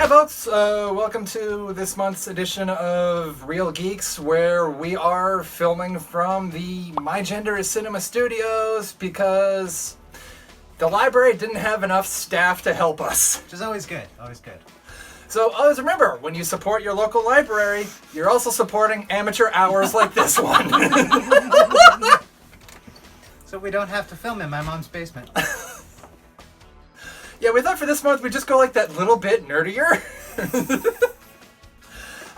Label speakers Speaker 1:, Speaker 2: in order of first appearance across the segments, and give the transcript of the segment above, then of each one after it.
Speaker 1: Hi folks, welcome to this month's edition of Reel Geeks, where we are filming from the My Gender is Cinema Studios because the library didn't have enough staff to help us.
Speaker 2: Which is always good, always good.
Speaker 1: So always remember, when you support your local library, you're also supporting amateur hours like this one.
Speaker 2: So we don't have to film in my mom's basement.
Speaker 1: Yeah, we thought for this month we'd just go like that little bit nerdier.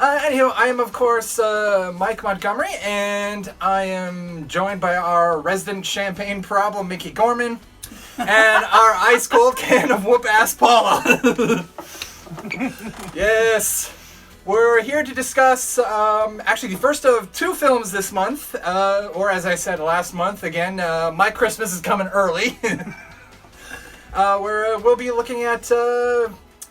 Speaker 1: Anyhow, I am of course Mike Montgomery, and I am joined by our resident champagne problem, Mikki Gorman, and our ice cold can of whoop ass Paula. Yes, we're here to discuss actually the first of two films this month, or as I said last month, again, my Christmas is coming early. We'll be looking at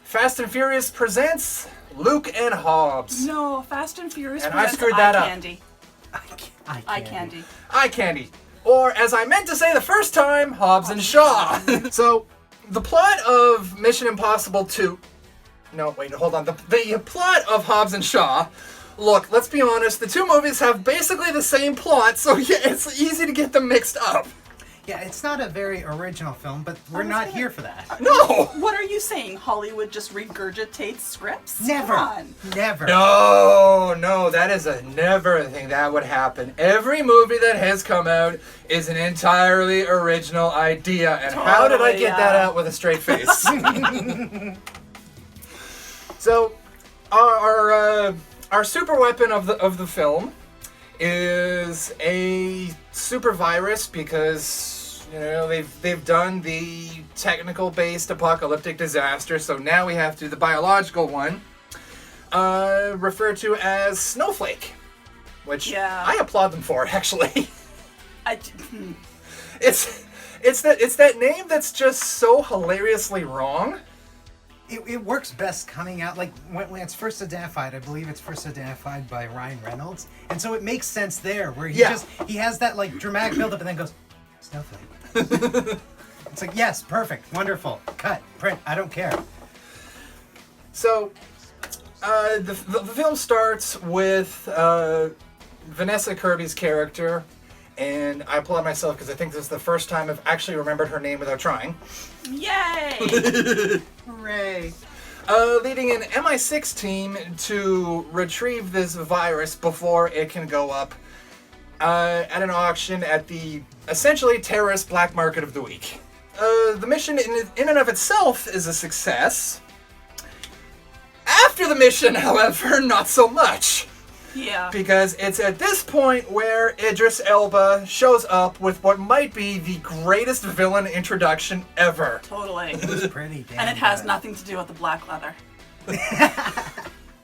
Speaker 1: Fast and Furious presents Luke and Hobbs.
Speaker 3: No, Fast and Furious
Speaker 1: And
Speaker 3: presents
Speaker 1: I screwed that
Speaker 3: Eye Candy.
Speaker 2: Eye
Speaker 3: Candy.
Speaker 1: Eye candy. Or, as I meant to say the first time, Hobbs and Shaw. So, the plot of Mission Impossible 2... No, wait, hold on. The plot of Hobbs and Shaw... Look, let's be honest, the two movies have basically the same plot, so yeah, it's easy to get them mixed up.
Speaker 2: Yeah, it's not a very original film, but we're not here for that.
Speaker 1: No!
Speaker 3: What are you saying? Hollywood just regurgitates scripts?
Speaker 2: Never.
Speaker 3: Come on.
Speaker 2: Never.
Speaker 1: No, that is a never thing that would happen. Every movie that has come out is an entirely original idea, and how did I
Speaker 3: Totally,
Speaker 1: get that out with a straight face? So, our super weapon of the film is a super virus, because they've done the technical based apocalyptic disaster, so now we have to do the biological one, referred to as Snowflake, which I applaud them for, actually. It's that name that's just so hilariously wrong.
Speaker 2: It works best coming out, like, when it's first identified. I believe it's first identified by Ryan Reynolds. And so it makes sense there, where he has that, like, dramatic buildup and then goes, Snowflake. It's like, yes, perfect, wonderful, cut, print, I don't care.
Speaker 1: So, the film starts with Vanessa Kirby's character, and I applaud myself because I think this is the first time I've actually remembered her name without trying.
Speaker 3: Yay!
Speaker 2: Hooray.
Speaker 1: Leading an MI6 team to retrieve this virus before it can go up at an auction at the essentially terrorist black market of the week. The mission in and of itself is a success. After the mission, however, not so much.
Speaker 3: Yeah.
Speaker 1: Because it's at this point where Idris Elba shows up with what might be the greatest villain introduction ever.
Speaker 3: Totally.
Speaker 2: It's pretty damn
Speaker 3: And it has
Speaker 2: good.
Speaker 3: nothing to do with the black leather.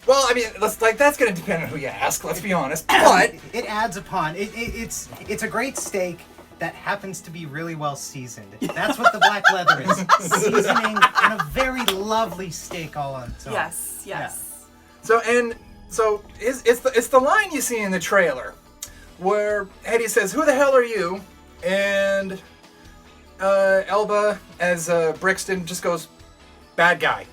Speaker 1: Well, I mean, that's going to depend on who you ask, let's be honest. But
Speaker 2: it adds upon. It's a great steak that happens to be really well seasoned. That's what the black leather is. Seasoning and a very lovely steak all on its own.
Speaker 3: Yes.
Speaker 1: So it's the line you see in the trailer where Eddie says, "Who the hell are you?" And Elba, as Brixton, just goes, "Bad guy."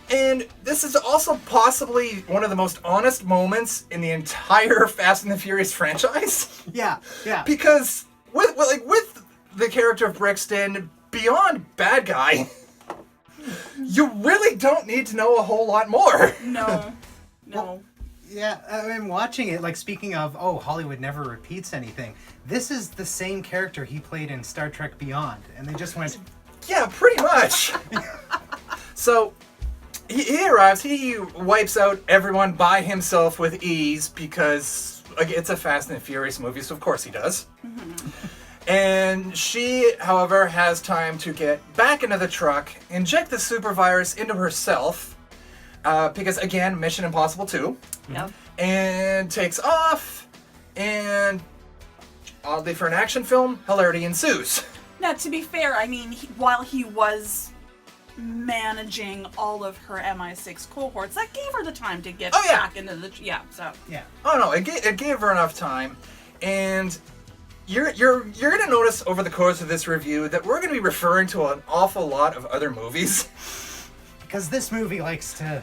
Speaker 1: And this is also possibly one of the most honest moments in the entire Fast and the Furious franchise.
Speaker 2: Yeah.
Speaker 1: Because with the character of Brixton, beyond bad guy, you really don't need to know a whole lot more.
Speaker 3: No.
Speaker 2: Yeah, I mean, watching it, like, speaking of, Hollywood never repeats anything, this is the same character he played in Star Trek Beyond, and they just went...
Speaker 1: Yeah, pretty much. So, he arrives, he wipes out everyone by himself with ease, because, it's a Fast and Furious movie, so of course he does. Mm-hmm. And she, however, has time to get back into the truck, inject the super virus into herself, because, again, Mission Impossible 2.
Speaker 3: Yep.
Speaker 1: And takes off, and oddly for an action film, hilarity ensues.
Speaker 3: Now, to be fair, I mean, while he was managing all of her MI6 cohorts, that gave her the time to get back into the... Yeah.
Speaker 1: Oh, no, it gave her enough time, and you're going to notice over the course of this review that we're going to be referring to an awful lot of other movies.
Speaker 2: Because this movie likes to...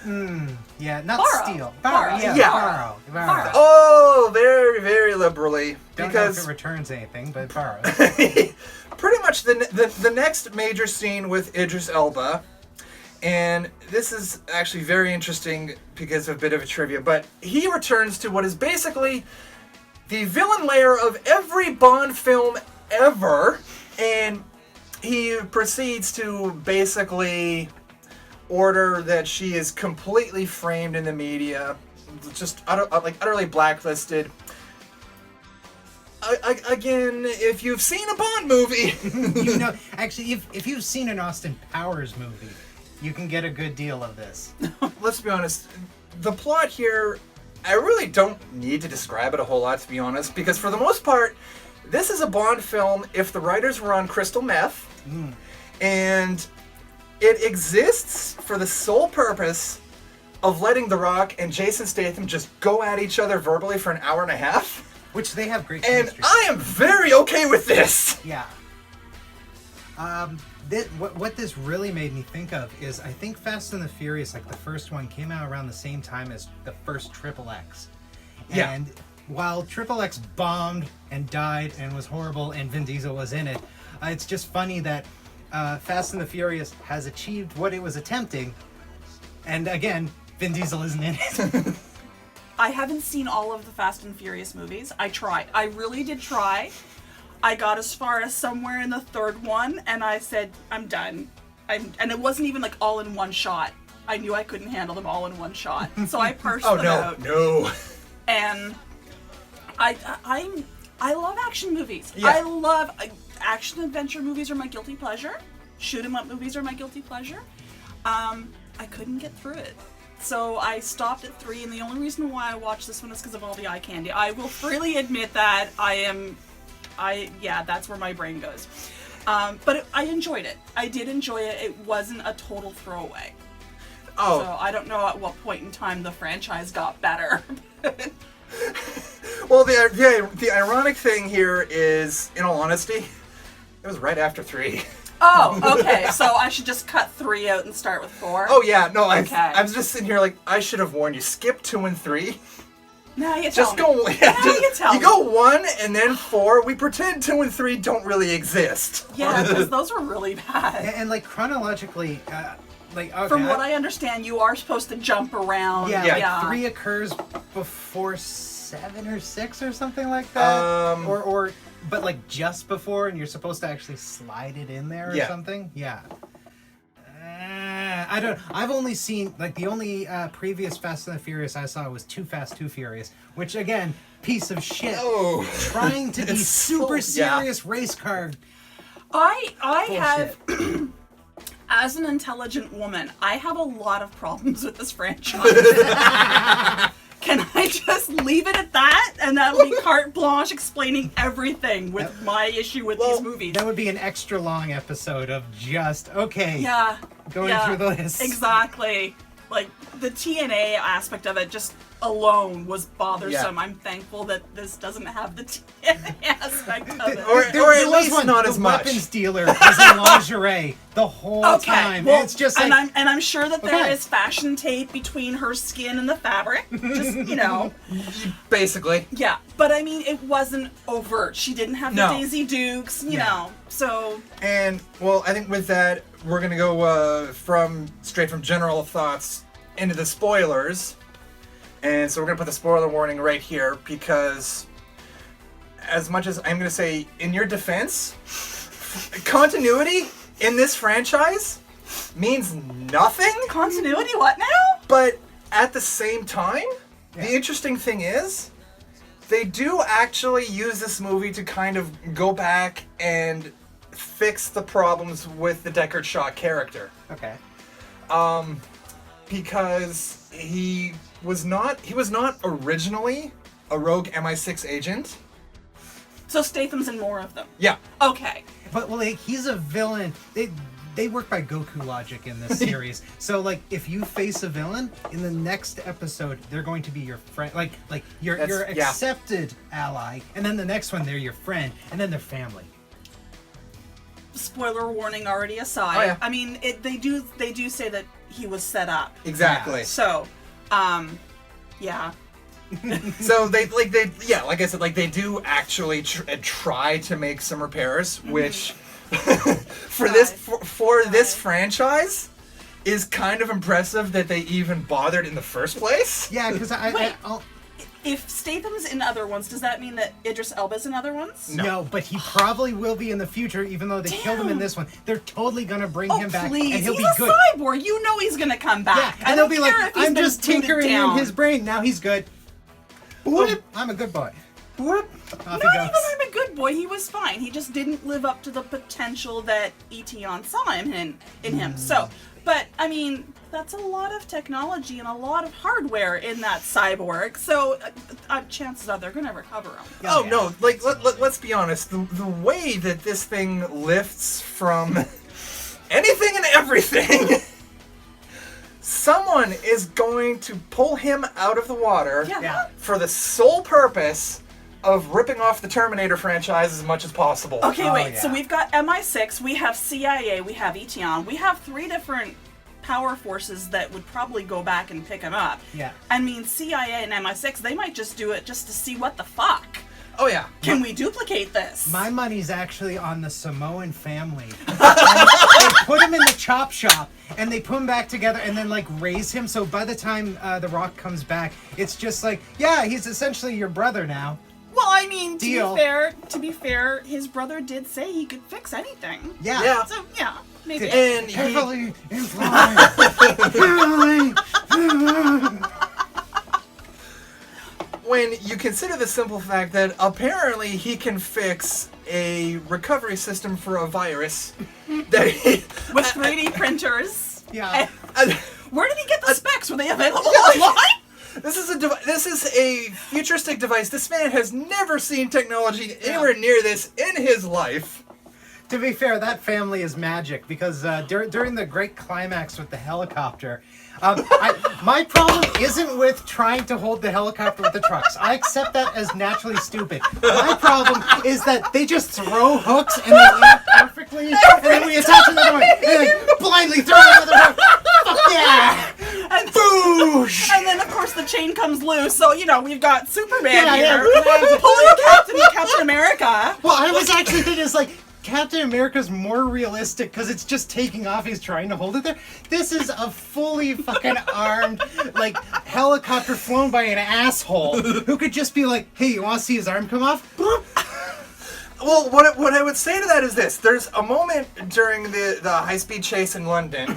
Speaker 2: not
Speaker 3: Borrow.
Speaker 2: steal.
Speaker 3: Borrow.
Speaker 2: Borrow.
Speaker 1: Oh, very, very liberally.
Speaker 2: Don't know if it returns anything, but borrow.
Speaker 1: Pretty much the next major scene with Idris Elba, and this is actually very interesting because of a bit of a trivia, but he returns to what is basically the villain lair of every Bond film ever, and he proceeds to basically order that she is completely framed in the media, just utterly blacklisted. Again, if you've seen a Bond movie,
Speaker 2: actually, if you've seen an Austin Powers movie, you can get a good deal of this.
Speaker 1: Let's be honest, the plot here, I really don't need to describe it a whole lot, to be honest, because for the most part, this is a Bond film if the writers were on crystal meth, and it exists for the sole purpose of letting The Rock and Jason Statham just go at each other verbally for an hour and a half.
Speaker 2: Which they have great
Speaker 1: And
Speaker 2: chemistry.
Speaker 1: I am very okay with this.
Speaker 2: Yeah. What this really made me think of is I think Fast and the Furious, like the first one, came out around the same time as the first XXX.
Speaker 1: Yeah.
Speaker 2: And while XXX bombed and died and was horrible and Vin Diesel was in it, it's just funny that Fast and the Furious has achieved what it was attempting, and again, Vin Diesel isn't in it.
Speaker 3: I haven't seen all of the Fast and Furious movies. I tried. I really did try. I got as far as somewhere in the third one, and I said, I'm done. And it wasn't even like all in one shot. I knew I couldn't handle them all in one shot. So I parsed them out.
Speaker 1: No.
Speaker 3: And I love action movies.
Speaker 1: Yeah.
Speaker 3: I love action adventure movies are my guilty pleasure. Shoot 'em up movies are my guilty pleasure. I couldn't get through it. So I stopped at 3, and the only reason why I watched this one is because of all the eye candy. I will freely admit that that's where my brain goes. But I enjoyed it. I did enjoy it. It wasn't a total throwaway.
Speaker 1: Oh.
Speaker 3: So I don't know at what point in time the franchise got better.
Speaker 1: Well, the ironic thing here is, in all honesty, it was right after 3.
Speaker 3: Oh, okay. So I should just cut 3 out and start with 4?
Speaker 1: Oh, yeah. No,
Speaker 3: Okay.
Speaker 1: I was just sitting here like, I should have warned you. Skip 2 and 3.
Speaker 3: Now you tell
Speaker 1: Just
Speaker 3: me.
Speaker 1: go. Yeah,
Speaker 3: you tell me.
Speaker 1: You go 1 and then 4. We pretend 2 and 3 don't really exist.
Speaker 3: Yeah, because those were really bad.
Speaker 2: And like chronologically, okay,
Speaker 3: From what I understand, you are supposed to jump around.
Speaker 2: Yeah, 3 occurs before 7 or 6 or something like that. But like just before, and you're supposed to actually slide it in there or something. Yeah. I don't. I've only seen like the only previous Fast and the Furious I saw was Too Fast, Too Furious, which again, piece of shit.
Speaker 1: Oh.
Speaker 2: Trying to be
Speaker 1: It's
Speaker 2: super
Speaker 1: so- yeah.
Speaker 2: serious race car.
Speaker 3: I have,
Speaker 2: Bullshit.
Speaker 3: as an intelligent woman, I have a lot of problems with this franchise. Can I just leave it at that? And that'll be carte blanche explaining everything with my issue with these movies.
Speaker 2: That would be an extra long episode of just going through the list.
Speaker 3: Exactly. Like the TNA aspect of it just alone was bothersome.
Speaker 1: Yeah.
Speaker 3: I'm thankful that this doesn't have the TNA aspect of it.
Speaker 1: Or
Speaker 2: There
Speaker 1: at
Speaker 2: was
Speaker 1: least
Speaker 2: one,
Speaker 1: not
Speaker 2: the
Speaker 1: as much.
Speaker 2: weapons dealer was in lingerie the whole time.
Speaker 3: Well,
Speaker 2: It's just like,
Speaker 3: and I'm sure that there
Speaker 2: Okay.
Speaker 3: is fashion tape between her skin and the fabric. Just
Speaker 1: Basically.
Speaker 3: yeah. But I mean, it wasn't overt. She didn't have the
Speaker 1: No.
Speaker 3: Daisy Dukes, you know. So
Speaker 1: And, well, I think with that, we're going to go straight from general thoughts into the spoilers. And so we're going to put the spoiler warning right here because as much as I'm going to say, in your defense, continuity in this franchise means nothing.
Speaker 3: continuity, what now?
Speaker 1: But at the same time, the interesting thing is, they do actually use this movie to kind of go back and fix the problems with the Deckard Shaw character.
Speaker 2: okay.
Speaker 1: Because he was not originally a rogue MI6 agent.
Speaker 3: So Statham's in more of them.
Speaker 1: Yeah.
Speaker 3: Okay.
Speaker 2: But well, like, he's a villain. They work by Goku logic in this series. So like, if you face a villain in the next episode, they're going to be your friend, like your accepted ally, and then the next one they're your friend, and then they're family.
Speaker 3: spoiler warning already aside,
Speaker 1: Oh, yeah.
Speaker 3: I mean, they do say that he was set up.
Speaker 1: Exactly.
Speaker 3: So, yeah.
Speaker 1: So they like I said, like they do actually try to make some repairs, which for this franchise is kind of impressive that they even bothered in the first place.
Speaker 2: Yeah, because
Speaker 3: If Statham's in other ones, does that mean that Idris Elba's in other ones?
Speaker 2: No, but he probably will be in the future, even though they killed him in this one. They're totally gonna bring him back,
Speaker 3: Please.
Speaker 2: and he'll
Speaker 3: He's
Speaker 2: be
Speaker 3: a
Speaker 2: good.
Speaker 3: cyborg. You know he's gonna come back.
Speaker 2: Yeah, and they'll be like,
Speaker 3: care if he's
Speaker 2: I'm
Speaker 3: been
Speaker 2: just
Speaker 3: booted
Speaker 2: tinkering in
Speaker 3: down.
Speaker 2: his brain. Now he's good. Whoop, I'm a good boy. Whoop. Off
Speaker 3: Not
Speaker 2: he
Speaker 3: even
Speaker 2: goes.
Speaker 3: I'm a good boy. He was fine. He just didn't live up to the potential that Etion saw in him. So, but I mean, that's a lot of technology and a lot of hardware in that cyborg. So, chances are they're gonna recover him.
Speaker 1: Oh no! Like let's be honest. The way that this thing lifts from anything and everything, someone is going to pull him out of the water
Speaker 3: Yeah.
Speaker 1: for the sole purpose of ripping off the Terminator franchise as much as possible.
Speaker 3: Okay,
Speaker 2: Oh,
Speaker 3: wait.
Speaker 2: yeah.
Speaker 3: So we've got MI6, we have CIA, we have Etion. We have 3 different power forces that would probably go back and pick him up.
Speaker 2: Yeah.
Speaker 3: I mean, CIA and MI6, they might just do it just to see what the fuck.
Speaker 1: Oh yeah.
Speaker 3: Can we duplicate this?
Speaker 2: My money's actually on the Samoan family. They put him in the chop shop, and they put him back together, and then like raise him. So by the time The Rock comes back, it's just like, yeah, he's essentially your brother now.
Speaker 3: Well, I mean,
Speaker 2: Deal.
Speaker 3: to be fair, his brother did say he could fix anything.
Speaker 2: Yeah.
Speaker 1: Yeah.
Speaker 3: So yeah, maybe.
Speaker 1: And
Speaker 2: Heavily influenced.
Speaker 1: when you consider the simple fact that apparently he can fix a recovery system for a virus that he,
Speaker 3: With 3D printers.
Speaker 2: Yeah.
Speaker 3: Where did he get the specs? Were they available
Speaker 1: Yeah.
Speaker 3: online?
Speaker 1: This is a futuristic device. This man has never seen technology anywhere near this in his life.
Speaker 2: To be fair, that family is magic because during the great climax with the helicopter, my problem isn't with trying to hold the helicopter with the trucks. I accept that as naturally stupid. My problem is that they just throw hooks and they land perfectly, and then we attach another one, and they blindly throw another hook. Fuck yeah!
Speaker 3: And,
Speaker 1: Boosh!
Speaker 3: and then, of course, the chain comes loose. So, you know, we've got Superman
Speaker 2: Yeah,
Speaker 3: here
Speaker 2: yeah.
Speaker 3: pulling Captain America.
Speaker 2: Well, I was actually thinking it's like Captain America's more realistic because it's just taking off. He's trying to hold it there. This is a fully fucking armed, like, helicopter flown by an asshole who could just be like, hey, you want to see his arm come off?
Speaker 1: Well, what I would say to that is this. There's a moment during the high-speed chase in London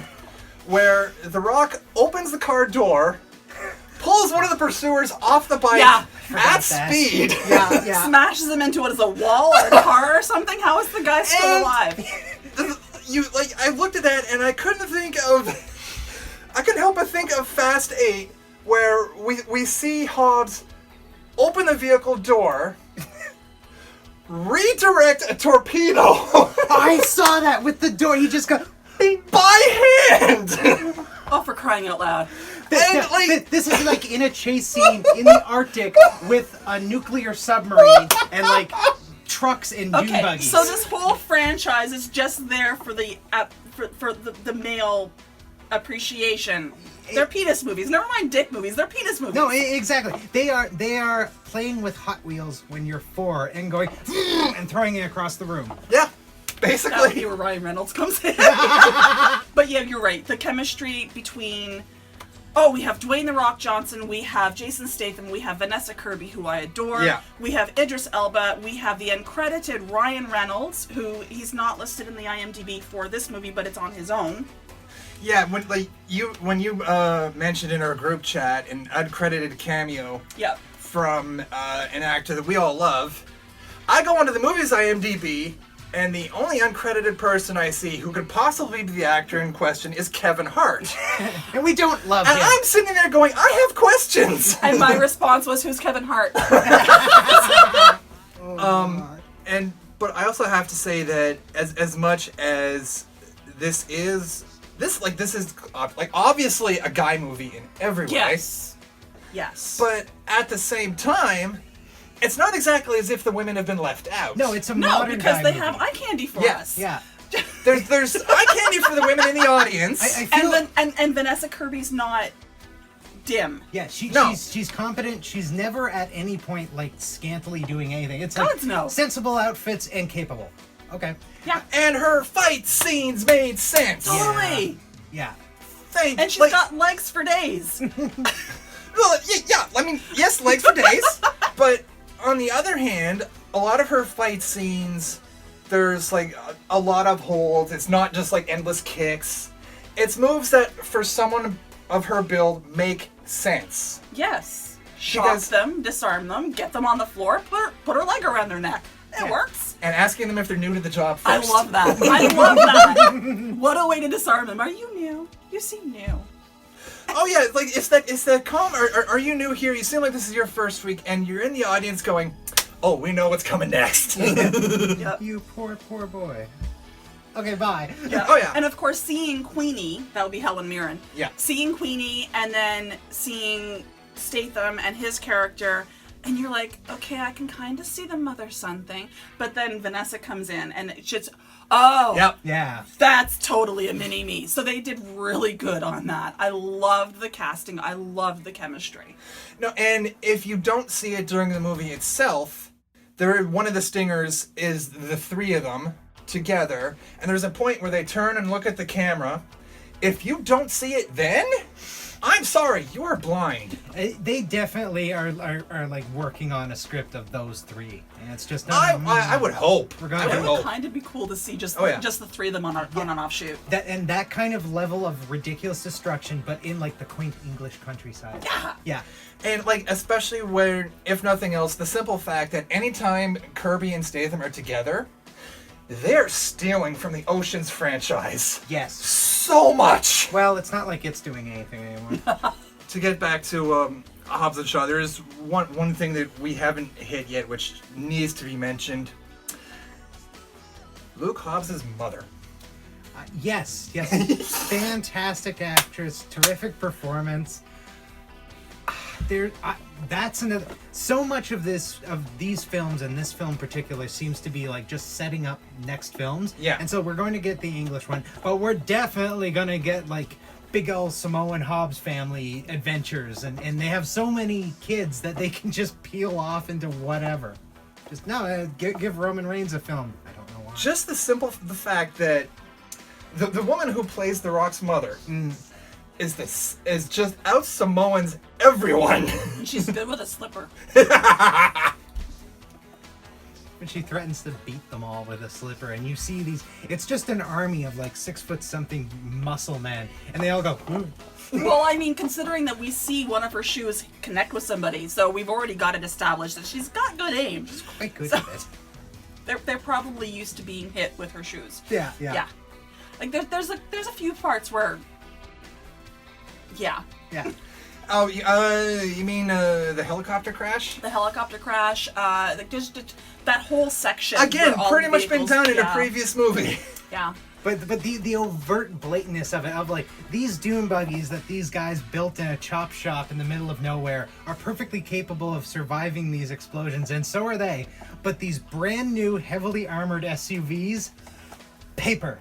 Speaker 1: where The Rock opens the car door, pulls one of the pursuers off the bike
Speaker 3: Yeah.
Speaker 1: at speed.
Speaker 2: Yeah.
Speaker 3: Smashes him into what is a wall or a car or something. How is the guy still
Speaker 1: And-
Speaker 3: alive?
Speaker 1: I looked at that and I couldn't help but think of Fast 8, where we see Hobbs open the vehicle door, redirect a torpedo
Speaker 2: I saw that with the door. He just got...
Speaker 1: by hand.
Speaker 3: Oh, for crying out loud.
Speaker 1: And, like-
Speaker 2: this is like in a chase scene in the Arctic with a nuclear submarine and like trucks and dune
Speaker 3: Okay,
Speaker 2: buggies.
Speaker 3: so this whole franchise is just there for the the male appreciation. They're penis movies. Never mind dick movies. They're penis movies.
Speaker 2: No, exactly. They are playing with Hot Wheels when you're 4 and going and throwing it across the room.
Speaker 1: Yeah,
Speaker 3: That would be
Speaker 1: basically.
Speaker 3: where Ryan Reynolds comes in. But yeah, you're right. The chemistry between... Oh, we have Dwayne "The Rock" Johnson, we have Jason Statham, we have Vanessa Kirby, who I adore.
Speaker 1: Yeah.
Speaker 3: We have Idris Elba, we have the uncredited Ryan Reynolds, who he's not listed in the IMDb for this movie, but it's on his own.
Speaker 1: Yeah, when you mentioned in our group chat an uncredited cameo
Speaker 3: Yep.
Speaker 1: from an actor that we all love, I go onto the movie's IMDb, and the only uncredited person I see who could possibly be the actor in question is Kevin Hart.
Speaker 2: And we don't love
Speaker 1: And
Speaker 2: him.
Speaker 1: I'm sitting there going, I have questions!
Speaker 3: And my response was, who's Kevin Hart?
Speaker 1: But I also have to say that as much as this is obviously a guy movie in every way.
Speaker 3: Yes. Yes.
Speaker 1: But at the same time, it's not exactly as if the women have been left out.
Speaker 2: No, it's a
Speaker 3: no,
Speaker 2: modern
Speaker 3: because
Speaker 2: guy
Speaker 3: they
Speaker 2: movie.
Speaker 3: have eye candy for
Speaker 1: Yes.
Speaker 3: us.
Speaker 2: Yeah.
Speaker 1: There's eye candy for the women in the audience.
Speaker 2: I feel
Speaker 3: and Vanessa Kirby's not dim.
Speaker 2: Yeah,
Speaker 1: No.
Speaker 2: she's competent. She's never at any point like scantily doing anything. It's
Speaker 3: God's no.
Speaker 2: sensible outfits and capable. Okay.
Speaker 3: Yeah,
Speaker 1: And her fight scenes made sense.
Speaker 3: totally.
Speaker 2: Yeah.
Speaker 3: And she's got legs for days.
Speaker 1: Well, yeah. I mean, yes, legs for days. But on the other hand, a lot of her fight scenes, there's like a lot of holds. It's not just like endless kicks. It's moves that, for someone of her build, make sense.
Speaker 3: Yes. Shock
Speaker 1: Because-
Speaker 3: them, disarm them, get them on the floor, put her leg around their neck. It works.
Speaker 1: And asking them if they're new to the job first.
Speaker 3: I love that. I love that. What a way to disarm them. Are you new? You seem new.
Speaker 1: Oh yeah, like it's that calm. Are you new here? You seem like this is your first week, and you're in the audience going, "Oh, we know what's coming next."
Speaker 3: Yep.
Speaker 2: You poor boy. Okay, bye.
Speaker 3: Yeah.
Speaker 1: Oh, yeah.
Speaker 3: And of course, seeing Queenie, that would be Helen Mirren.
Speaker 1: Yeah.
Speaker 3: Seeing Queenie and then seeing Statham and his character, and you're like, okay, I can kind of see the mother-son thing. But then Vanessa comes in, and it's just, oh,
Speaker 1: Yep.
Speaker 2: Yeah.
Speaker 3: that's totally a mini-me. So they did really good on that. I loved the casting. I loved the chemistry.
Speaker 1: No, and if you don't see it during the movie itself, one of the stingers is the three of them together, and there's a point where they turn and look at the camera. If you don't see it then, I'm sorry, you are blind.
Speaker 2: They definitely are like working on a script of those three, and it's just
Speaker 1: I would hope.
Speaker 2: We're gonna
Speaker 1: I
Speaker 2: do
Speaker 1: would
Speaker 3: It
Speaker 1: hope.
Speaker 3: would kind of be cool to see just
Speaker 1: Oh, yeah.
Speaker 3: just the three of them on an offshoot.
Speaker 2: that kind of level of ridiculous destruction, but in like the quaint English countryside.
Speaker 3: Yeah.
Speaker 2: Yeah.
Speaker 1: And like, especially where, if nothing else, the simple fact that anytime Kirby and Statham are together, they're stealing from the Oceans franchise
Speaker 2: Yes.
Speaker 1: so much.
Speaker 2: Well, it's not like it's doing anything anymore.
Speaker 1: To get back to Hobbs and Shaw, there is one thing that we haven't hit yet, which needs to be mentioned. Luke Hobbs' mother.
Speaker 2: Yes. Fantastic actress, terrific performance. That's another. So much of these films, and this film in particular, seems to be like just setting up next films.
Speaker 1: Yeah.
Speaker 2: And so we're going to get the English one, but we're definitely going to get like big old Samoan Hobbs family adventures, and they have so many kids that they can just peel off into whatever. Just give Roman Reigns a film. I don't know why.
Speaker 1: Just the fact that the woman who plays The Rock's mother is just out Samoans everyone.
Speaker 3: She's good with a slipper.
Speaker 2: When she threatens to beat them all with a slipper, and you see these, it's just an army of like 6-foot-something muscle men, and they all go, "Ooh."
Speaker 3: Well, I mean, considering that we see one of her shoes connect with somebody, so we've already got it established that she's got good aim.
Speaker 2: Quite good
Speaker 3: So-
Speaker 2: at it.
Speaker 3: They're probably used to being hit with her shoes.
Speaker 2: Yeah.
Speaker 3: Like there's a few parts where. Yeah.
Speaker 2: Yeah.
Speaker 1: Oh, you mean the helicopter crash?
Speaker 3: The helicopter crash, like just that whole section.
Speaker 1: Again,
Speaker 3: where all
Speaker 1: pretty
Speaker 3: the
Speaker 1: much been
Speaker 3: vehicles-
Speaker 1: done in a
Speaker 3: yeah,
Speaker 1: previous movie.
Speaker 3: Yeah.
Speaker 2: But the overt blatantness of it, of like these dune buggies that these guys built in a chop shop in the middle of nowhere are perfectly capable of surviving these explosions, and so are they. But these brand new, heavily armored SUVs, paper.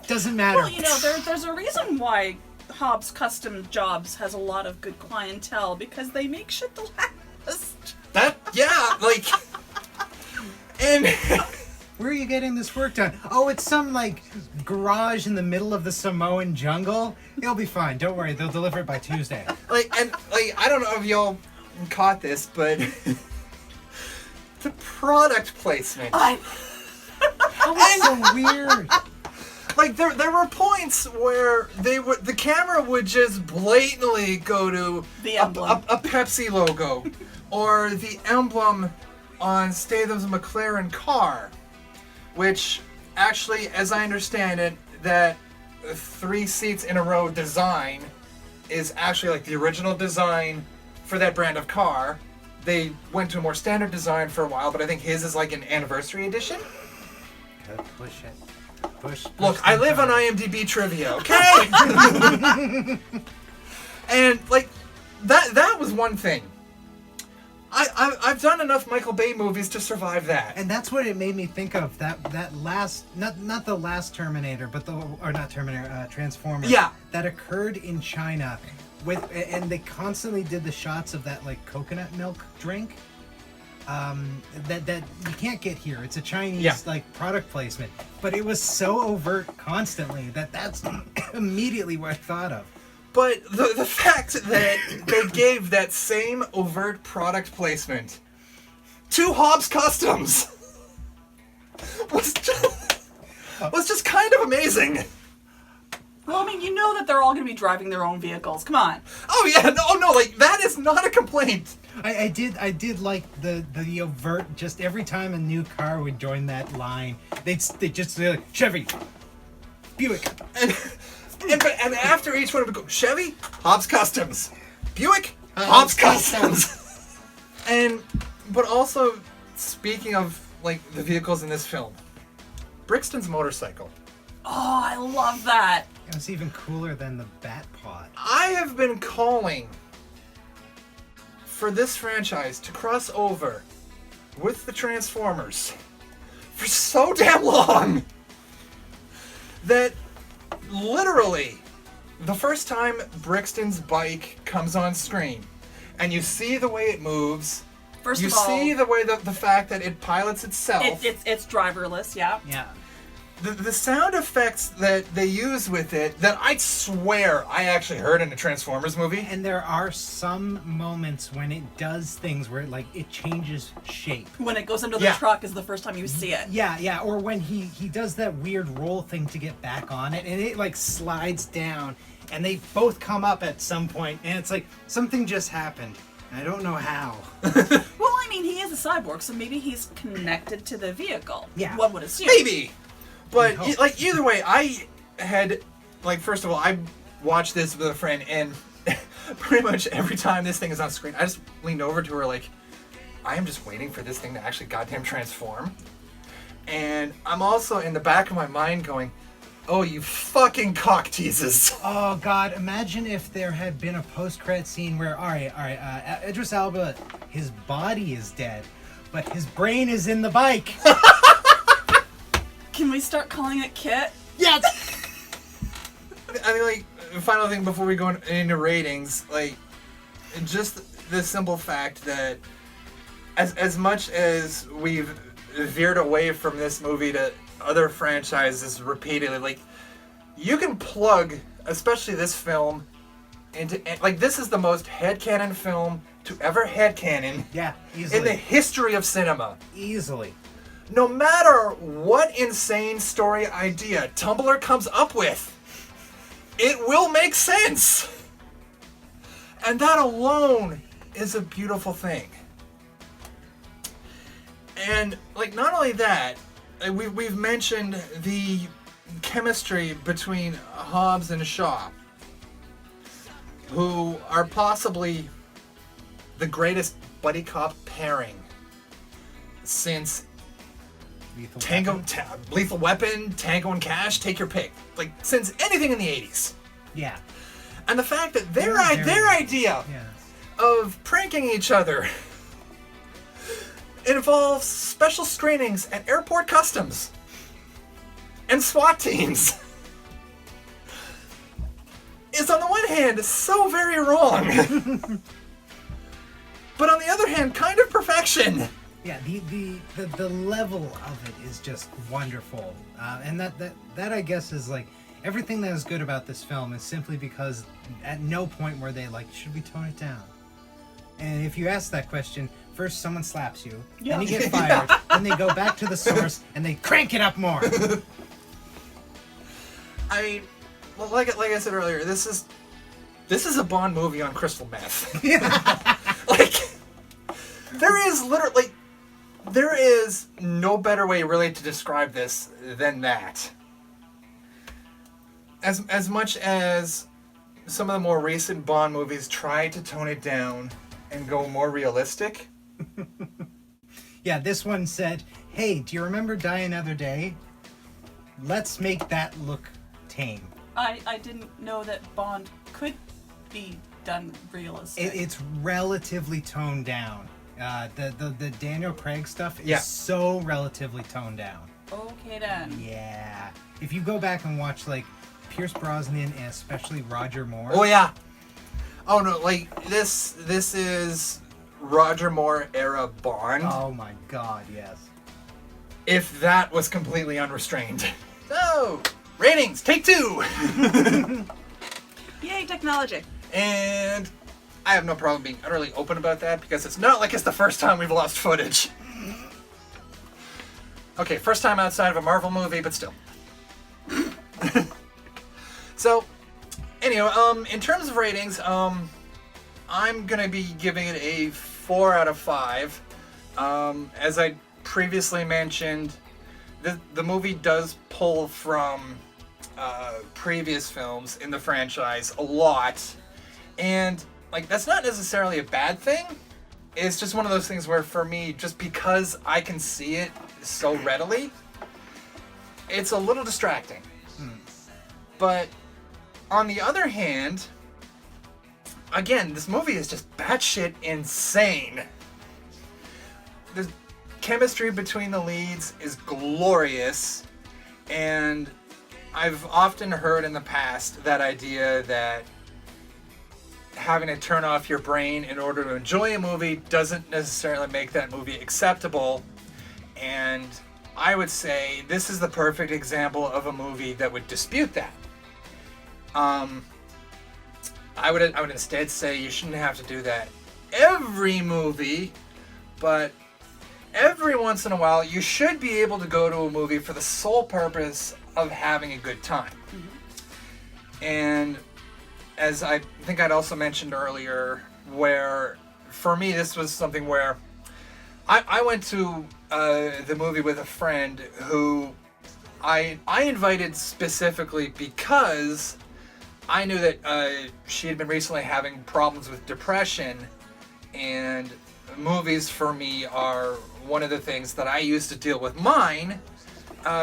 Speaker 2: Doesn't matter.
Speaker 3: Well, you know, there's a reason why Hobbs Custom Jobs has a lot of good clientele, because they make shit to last.
Speaker 1: And
Speaker 2: Where are you getting this work done? Oh, it's some like garage in the middle of the Samoan jungle. It'll be fine. Don't worry. They'll deliver it by Tuesday.
Speaker 1: I don't know if y'all caught this, but the product placement.
Speaker 2: That was so weird.
Speaker 1: Like there were points where the camera would just blatantly go to
Speaker 3: The emblem.
Speaker 1: a Pepsi logo or the emblem on Statham's McLaren car, which actually, as I understand it, that 3 seats in a row design is actually like the original design for that brand of car. They went to a more standard design for a while, but I think his is like an anniversary edition.
Speaker 2: Gotta push it. Push
Speaker 1: Look, I live on IMDb trivia, okay? And like that was one thing. I've done enough Michael Bay movies to survive that.
Speaker 2: And that's what it made me think of. That last, not the last Terminator, but Transformers.
Speaker 1: Yeah.
Speaker 2: That occurred in China, and they constantly did the shots of that like coconut milk drink. That you can't get here. It's a Chinese like product placement, but it was so overt constantly that's immediately what I thought of.
Speaker 1: But the fact that they gave that same overt product placement to Hobbs Customs was just kind of amazing.
Speaker 3: Well, I mean, you know that they're all going to be driving their own vehicles. Come on.
Speaker 1: Oh yeah, no, like that is not a complaint.
Speaker 2: I did like the overt. Just every time a new car would join that line, they just say like Chevy, Buick,
Speaker 1: and after each one would go Chevy, Hobbs Customs, Buick, Hobbs Customs, but also speaking of like the vehicles in this film, Brixton's motorcycle.
Speaker 3: Oh, I love that.
Speaker 2: It was even cooler than the Bat Pod.
Speaker 1: I have been calling for this franchise to cross over with the Transformers for so damn long that literally the first time Brixton's bike comes on screen and you see the way it moves,
Speaker 3: First
Speaker 1: you
Speaker 3: of all,
Speaker 1: see the way the fact that it pilots itself.
Speaker 3: It's driverless, yeah.
Speaker 2: Yeah.
Speaker 1: The sound effects that they use with it that I swear I actually heard in a Transformers movie.
Speaker 2: And there are some moments when it does things where it changes shape.
Speaker 3: When it goes under the truck is the first time you see it.
Speaker 2: Yeah, or when he does that weird roll thing to get back on it, and it like slides down, and they both come up at some point, and it's like something just happened. I don't know how.
Speaker 3: Well, I mean, he is a cyborg, so maybe he's connected to the vehicle.
Speaker 2: Yeah.
Speaker 3: One would assume.
Speaker 1: Maybe. But like either way, I had first of all, I watched this with a friend, and pretty much every time this thing is on screen, I just leaned over to her like, I am just waiting for this thing to actually goddamn transform. And I'm also in the back of my mind going, oh, you fucking cock teases.
Speaker 2: Oh God! Imagine if there had been a post-credit scene where, all right, Idris Elba, his body is dead, but his brain is in the bike.
Speaker 3: Can we start calling it Kit?
Speaker 2: Yes.
Speaker 1: I mean, like, final thing before we go into ratings, like, just the simple fact that as much as we've veered away from this movie to other franchises repeatedly, like, you can plug, especially this film, into, like, this is the most headcanon film to ever headcanon
Speaker 2: easily.
Speaker 1: in the history of cinema.
Speaker 2: Easily.
Speaker 1: No matter what insane story idea Tumblr comes up with, it will make sense. And that alone is a beautiful thing. And like, not only that, we've mentioned the chemistry between Hobbs and Shaw, who are possibly the greatest buddy cop pairing since Lethal Weapon, Tango and Cash, take your pick. Like, since anything in the 80s.
Speaker 2: Yeah.
Speaker 1: And the fact that their idea of pranking each other involves special screenings at airport customs and SWAT teams is, on the one hand, so very wrong. But on the other hand, kind of perfection.
Speaker 2: Yeah, the level of it is just wonderful, and that I guess is like everything that is good about this film is simply because at no point were they like, should we tone it down? And if you ask that question, first someone slaps you, then you get fired, then they go back to the source and they crank it up more.
Speaker 1: I mean, well, like I said earlier, this is a Bond movie on crystal meth. Like, there is no better way really to describe this than that. As much as some of the more recent Bond movies try to tone it down and go more realistic.
Speaker 2: Yeah, this one said, hey, do you remember Die Another Day? Let's make that look tame.
Speaker 3: I didn't know that Bond could be done realistic.
Speaker 2: It's relatively toned down. The Daniel Craig stuff is
Speaker 1: Yeah.
Speaker 2: so relatively toned down.
Speaker 3: Okay then.
Speaker 2: Yeah. If you go back and watch like Pierce Brosnan and especially Roger Moore.
Speaker 1: Oh yeah. Oh no, like this is Roger Moore era Bond.
Speaker 2: Oh my God, yes.
Speaker 1: If that was completely unrestrained. So, ratings, take 2.
Speaker 3: Yay, technology.
Speaker 1: And I have no problem being utterly open about that because it's not like it's the first time we've lost footage. Okay, first time outside of a Marvel movie, but still. So, anyway, in terms of ratings, I'm gonna be giving it a 4 out of 5. As I previously mentioned, the movie does pull from previous films in the franchise a lot, and like that's not necessarily a bad thing. It's just one of those things where, for me, just because I can see it so readily, it's a little distracting. But on the other hand, again, this movie is just batshit insane. The chemistry between the leads is glorious, and I've often heard in the past that idea that having to turn off your brain in order to enjoy a movie doesn't necessarily make that movie acceptable, and I would say this is the perfect example of a movie that would dispute that. I would instead say you shouldn't have to do that every movie, but every once in a while you should be able to go to a movie for the sole purpose of having a good time. And as I think I'd also mentioned earlier, where for me this was something where I went to the movie with a friend who I invited specifically because I knew that she had been recently having problems with depression, and movies for me are one of the things that I use to deal with mine,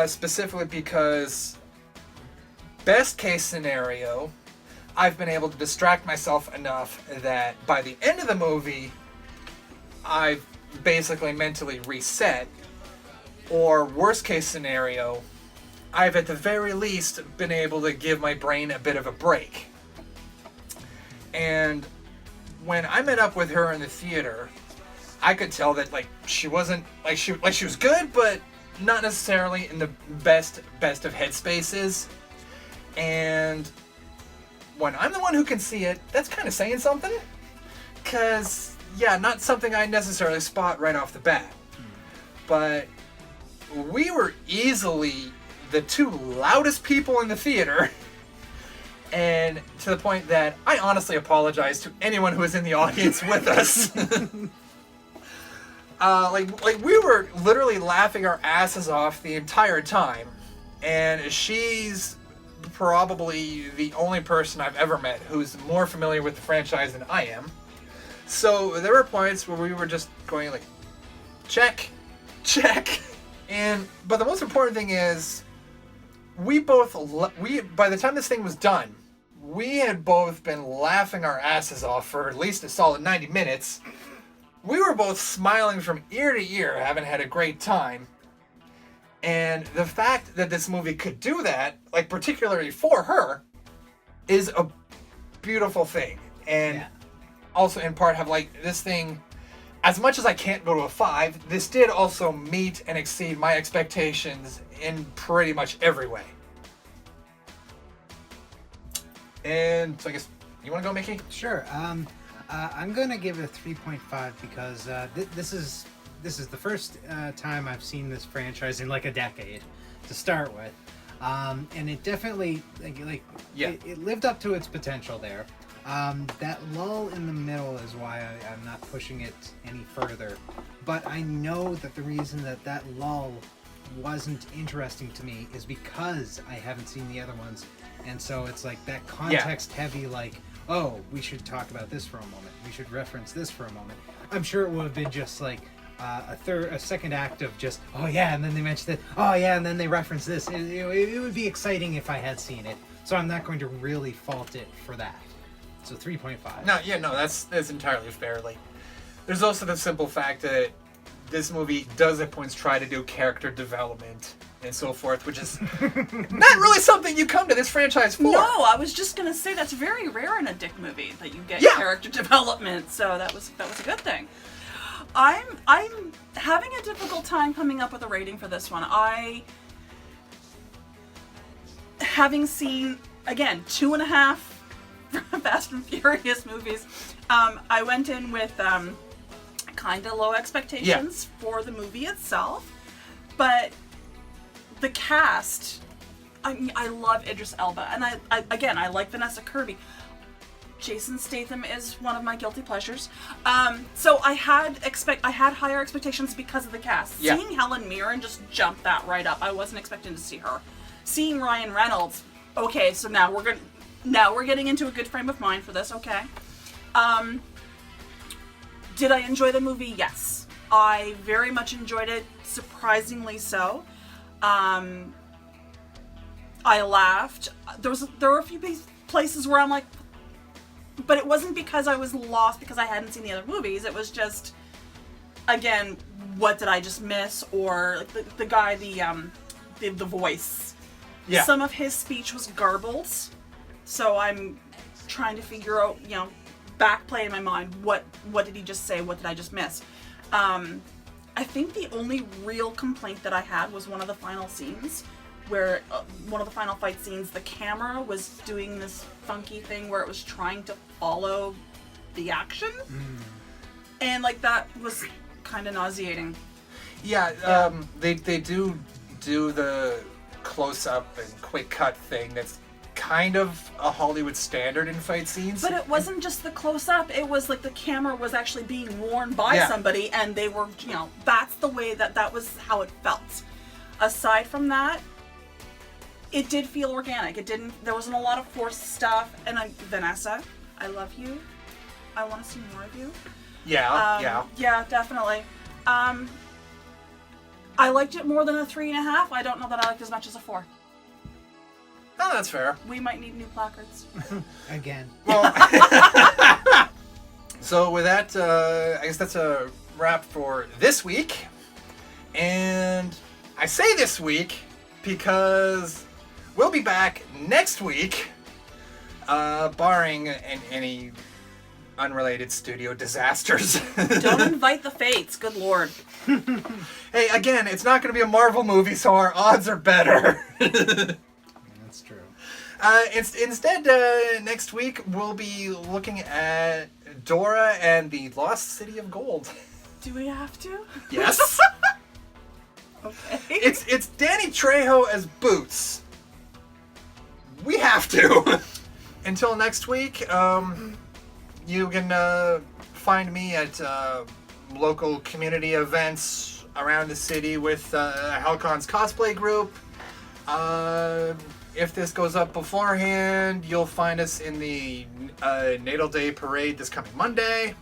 Speaker 1: specifically because best case scenario, I've been able to distract myself enough that by the end of the movie, I've basically mentally reset, or worst case scenario, I've at the very least been able to give my brain a bit of a break. And when I met up with her in the theater, I could tell that like she wasn't she was good, but not necessarily in the best of headspaces. And when I'm the one who can see it, that's kind of saying something. 'Cause yeah, not something I necessarily spot right off the bat. But we were easily the 2 loudest people in the theater, and to the point that I honestly apologize to anyone who was in the audience with us. Like we were literally laughing our asses off the entire time, and she's probably the only person I've ever met who's more familiar with the franchise than I am. So there were points where we were just going like, check, but the most important thing is, we by the time this thing was done, we had both been laughing our asses off for at least a solid 90 minutes. We were both smiling from ear to ear, having had a great time. And the fact that this movie could do that, like particularly for her, is a beautiful thing. And also in part have like this thing, as much as I can't go to a 5, this did also meet and exceed my expectations in pretty much every way. And so I guess, you want to go, Mikki?
Speaker 2: Sure. I'm going to give it a 3.5 because this is the first time I've seen this franchise in like a decade to start with. And it definitely, it lived up to its potential there. That lull in the middle is why I'm not pushing it any further. But I know that the reason that lull wasn't interesting to me is because I haven't seen the other ones. And so it's like that context heavy, like, oh, we should talk about this for a moment. We should reference this for a moment. I'm sure it would have been just like a second act of just, oh yeah, and then they mentioned it, oh yeah, and then they reference this. It would be exciting if I had seen it. So I'm not going to really fault it for that. So 3.5.
Speaker 1: No, that's entirely fair. Like, there's also the simple fact that this movie does at points try to do character development and so forth, which is not really something you come to this franchise for.
Speaker 3: No, I was just gonna say that's very rare in a Dick movie that you get character development. So that was a good thing. I'm having a difficult time coming up with a rating for this one. Having seen again 2.5 Fast and Furious movies, I went in with kind of low expectations for the movie itself, but the cast, I love Idris Elba, and I like Vanessa Kirby. Jason Statham is one of my guilty pleasures. So I had higher expectations because of the cast.
Speaker 1: Yeah.
Speaker 3: Seeing Helen Mirren just jumped that right up. I wasn't expecting to see her. Seeing Ryan Reynolds, okay, so now we're getting into a good frame of mind for this, okay. Did I enjoy the movie? Yes. I very much enjoyed it, surprisingly so. I laughed. There were a few places where I'm like, but it wasn't because I was lost because I hadn't seen the other movies. It was just, again, what did I just miss? Or like the guy, the voice.
Speaker 1: Yeah.
Speaker 3: Some of his speech was garbled, so I'm trying to figure out, backplay in my mind, what did he just say? What did I just miss? I think the only real complaint that I had was one of the final scenes, where one of the final fight scenes, the camera was doing this funky thing where it was trying to follow the action, and like that was kind of nauseating.
Speaker 1: Yeah, they do the close-up and quick cut thing that's kind of a Hollywood standard in fight scenes.
Speaker 3: But it wasn't just the close-up, it was like the camera was actually being worn by somebody, and they were, that's the way that was how it felt. Aside from that, it did feel organic. There wasn't a lot of forced stuff, and Vanessa, I love you. I want to see more of you.
Speaker 1: Yeah.
Speaker 3: Yeah, definitely. I liked it more than a 3.5. I don't know that I liked it as much as a 4.
Speaker 1: Oh, that's fair.
Speaker 3: We might need new placards.
Speaker 2: Again.
Speaker 1: Well, so with that, I guess that's a wrap for this week. And I say this week because we'll be back next week, barring any unrelated studio disasters.
Speaker 3: Don't invite the fates, good lord.
Speaker 1: Hey, again, it's not going to be a Marvel movie, so our odds are better.
Speaker 2: That's true.
Speaker 1: Instead, next week we'll be looking at Dora and the Lost City of Gold.
Speaker 3: Do we have to?
Speaker 1: Yes.
Speaker 3: Okay.
Speaker 1: It's Danny Trejo as Boots. We have to. Until next week, you can find me at local community events around the city with Halcon's cosplay group. If this goes up beforehand, you'll find us in the Natal Day Parade this coming Monday.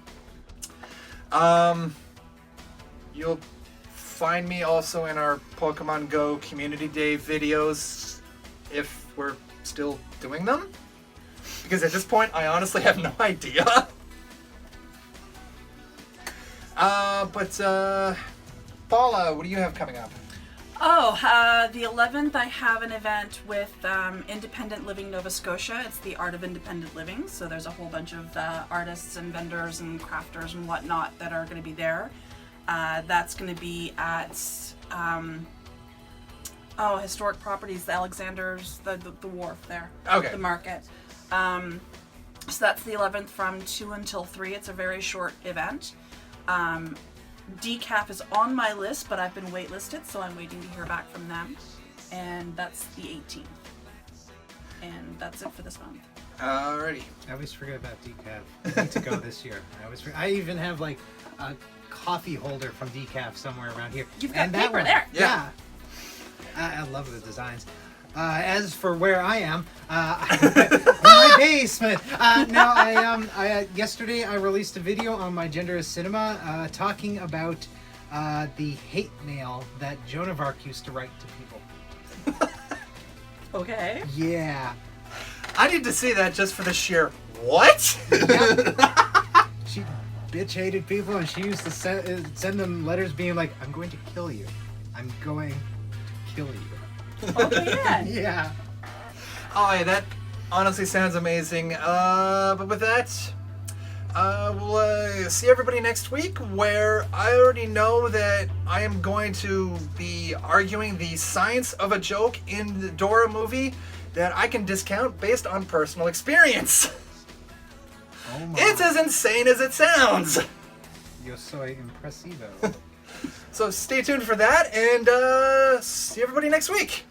Speaker 1: You'll find me also in our Pokemon Go Community Day videos, if we're still doing them. Because at this point, I honestly have no idea. Paula, what do you have coming up?
Speaker 3: The 11th I have an event with Independent Living Nova Scotia. It's the Art of Independent Living. So there's a whole bunch of artists and vendors and crafters and whatnot that are going to be there. That's going to be at Historic Properties, the Alexander's, the wharf there.
Speaker 1: Okay.
Speaker 3: The market. So that's the 11th from 2 until 3. It's a very short event. Decaf is on my list, but I've been waitlisted, so I'm waiting to hear back from them. And that's the 18th. And that's it for this month.
Speaker 1: Alrighty.
Speaker 2: I always forget about Decaf. I need to go this year. I even have like a coffee holder from Decaf somewhere around here.
Speaker 3: You've got
Speaker 2: and that
Speaker 3: paper
Speaker 2: one,
Speaker 3: there.
Speaker 2: Yeah. I love the designs. As for where I am, in my basement. Yesterday I released a video on my Gender is Cinema talking about the hate mail that Joan of Arc used to write to people.
Speaker 3: Okay.
Speaker 2: Yeah.
Speaker 1: I need to see that just for the sheer what?
Speaker 2: Yeah. She bitch hated people, and she used to send them letters being like, "I'm going to kill you. I'm going to kill you."
Speaker 3: Okay, yeah.
Speaker 2: Yeah.
Speaker 1: Oh, yeah, that honestly sounds amazing. But with that, we'll see everybody next week, where I already know that I am going to be arguing the science of a joke in the Dora movie that I can discount based on personal experience.
Speaker 2: Oh my.
Speaker 1: It's as insane as it sounds.
Speaker 2: Yo soy impresivo.
Speaker 1: So stay tuned for that, and see everybody next week.